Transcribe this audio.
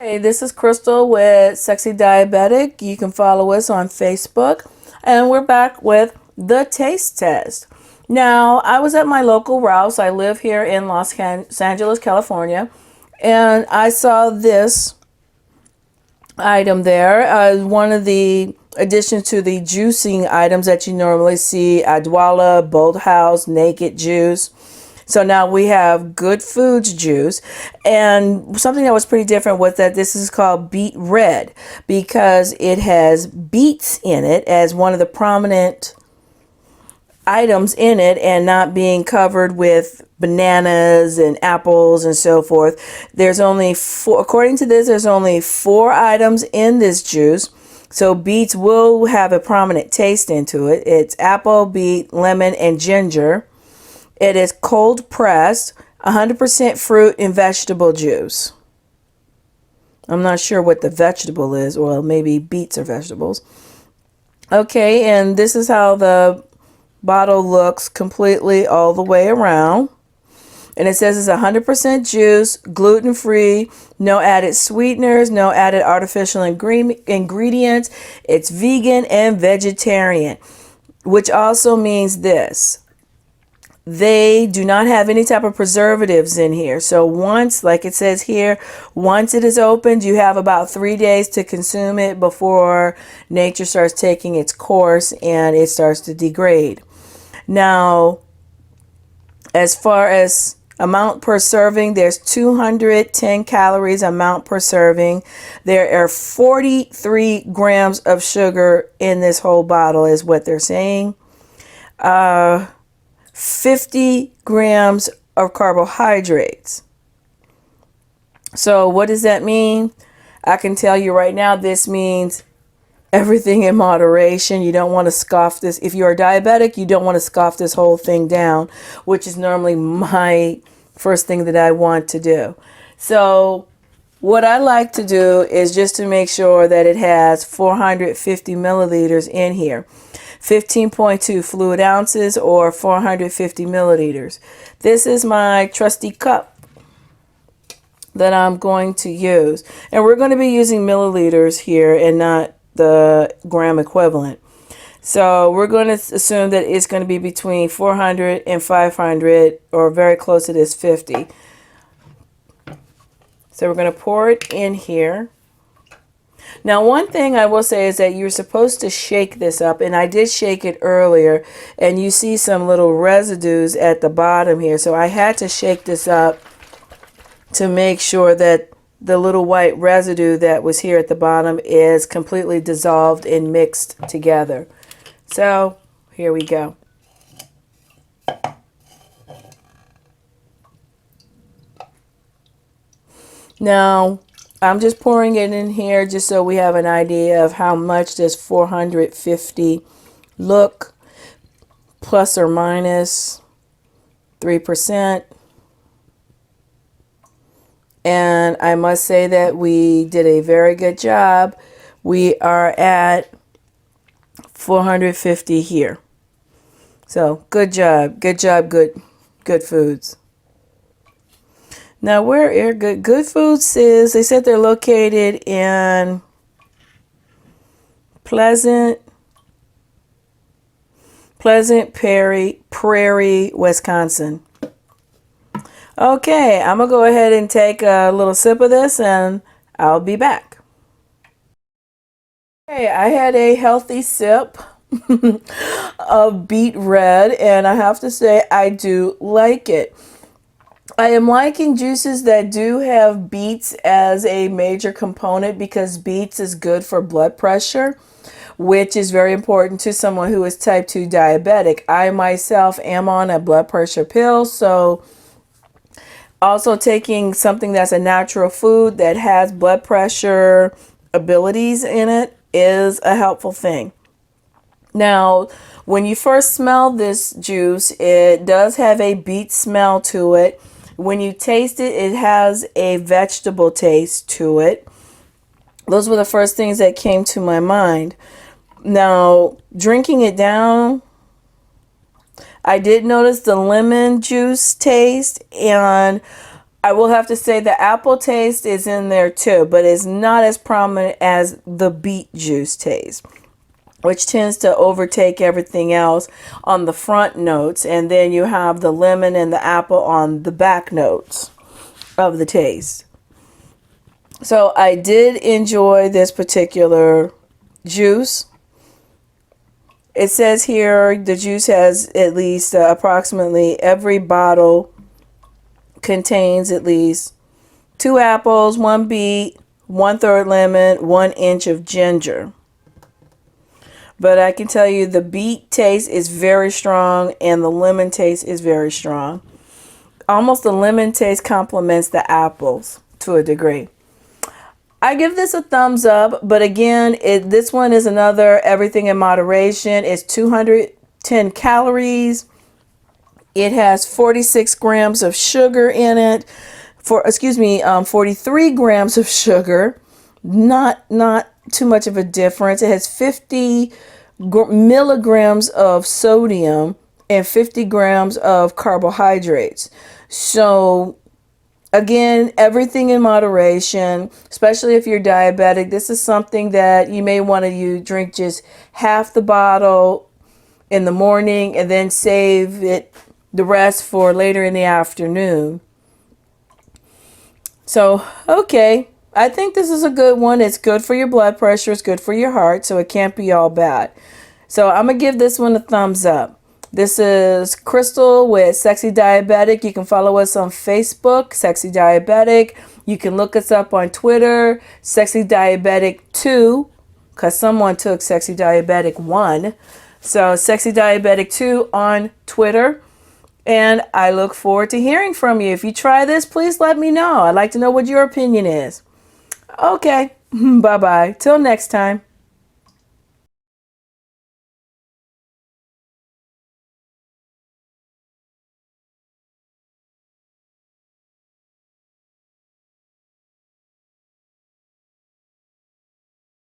Hey, this is Crystal with SexyDiabetic. You can follow us on Facebook. And we're back with the taste test. Now, I was at my local Rouse. I live here in Los Angeles, California. And I saw this item there. One of the additions to the juicing items that you normally see, Adwala, Bold House, Naked Juice. So now we have Good Foods juice, and something that was pretty different was that this is called Beet Red because it has beets in it as one of the prominent items in it, and not being covered with bananas and apples and so forth. There's only four, according to this, there's only 4 items in this juice. So beets will have a prominent taste into it. It's apple, beet, lemon, and ginger. It is cold pressed, 100% fruit and vegetable juice. I'm not sure what the vegetable is. Well, maybe beets are vegetables. Okay, and this is how the bottle looks completely all the way around. And it says it's 100% juice, gluten-free, no added sweeteners, no added artificial ingredients. It's vegan and vegetarian, which also means this. They do not have any type of preservatives in here. So once, like it says here, once it is opened, you have about 3 days to consume it before nature starts taking its course and it starts to degrade. Now, as far as amount per serving, there's 210 calories amount per serving. There are 43 grams of sugar in this whole bottle is what they're saying. 50 grams of carbohydrates. So what does that mean? I can tell you right now, this means everything in moderation. You don't want to scoff this. If you're diabetic, you don't want to scoff this whole thing down, which is normally my first thing that I want to do. So what I like to do is just to make sure that it has 450 milliliters in here. 15.2 fluid ounces or 450 milliliters. This is my trusty cup that I'm going to use. And we're going to be using milliliters here and not the gram equivalent. So we're going to assume that it's going to be between 400 and 500 or very close to this 50. So we're going to pour it in here. Now, one thing I will say is that you're supposed to shake this up, and I did shake it earlier, and you see some little residues at the bottom here. So I had to shake this up to make sure that the little white residue that was here at the bottom is completely dissolved and mixed together. So here we go. Now, I'm just pouring it in here just so we have an idea of how much does 450 look, plus or minus 3%. And I must say that we did a very good job. We are at 450 here. So good job, good foods. Now, where are Good Foods is, they said they're located in Pleasant Prairie, Wisconsin. Okay, I'm going to go ahead and take a little sip of this and I'll be back. Okay, I had a healthy sip of Beet Red, and I have to say I do like it. I am liking juices that do have beets as a major component because beets is good for blood pressure, which is very important to someone who is type 2 diabetic. I myself am on a blood pressure pill, so also taking something that's a natural food that has blood pressure abilities in it is a helpful thing. Now, when you first smell this juice, it does have a beet smell to it. When you taste it, it has a vegetable taste to it. Those were the first things that came to my mind. Now, drinking it down, I did notice the lemon juice taste, and I will have to say the apple taste is in there too, but it's not as prominent as the beet juice taste, which tends to overtake everything else on the front notes. And then you have the lemon and the apple on the back notes of the taste. So I did enjoy this particular juice. It says here the juice has at least approximately every bottle contains at least 2 apples, 1 beet, 1/3 lemon, 1 inch of ginger. But I can tell you the beet taste is very strong and the lemon taste is very strong. Almost the lemon taste complements the apples to a degree. I give this a thumbs up, but again, this one is another everything in moderation. It's 210 calories. It has 46 grams of sugar in it. 43 grams of sugar. Not too much of a difference. It has 50 milligrams of sodium and 50 grams of carbohydrates. So again, everything in moderation, especially if you're diabetic. This is something that you may want to drink just half the bottle in the morning and then save the rest for later in the afternoon. So, okay, I think this is a good one. It's good for your blood pressure. It's good for your heart, so it can't be all bad. So I'm going to give this one a thumbs up. This is Crystal with SexyDiabetic. You can follow us on Facebook, SexyDiabetic. You can look us up on Twitter, SexyDiabetic2, because someone took SexyDiabetic1. So SexyDiabetic2 on Twitter. And I look forward to hearing from you. If you try this, please let me know. I'd like to know what your opinion is. Okay, bye-bye. Till next time.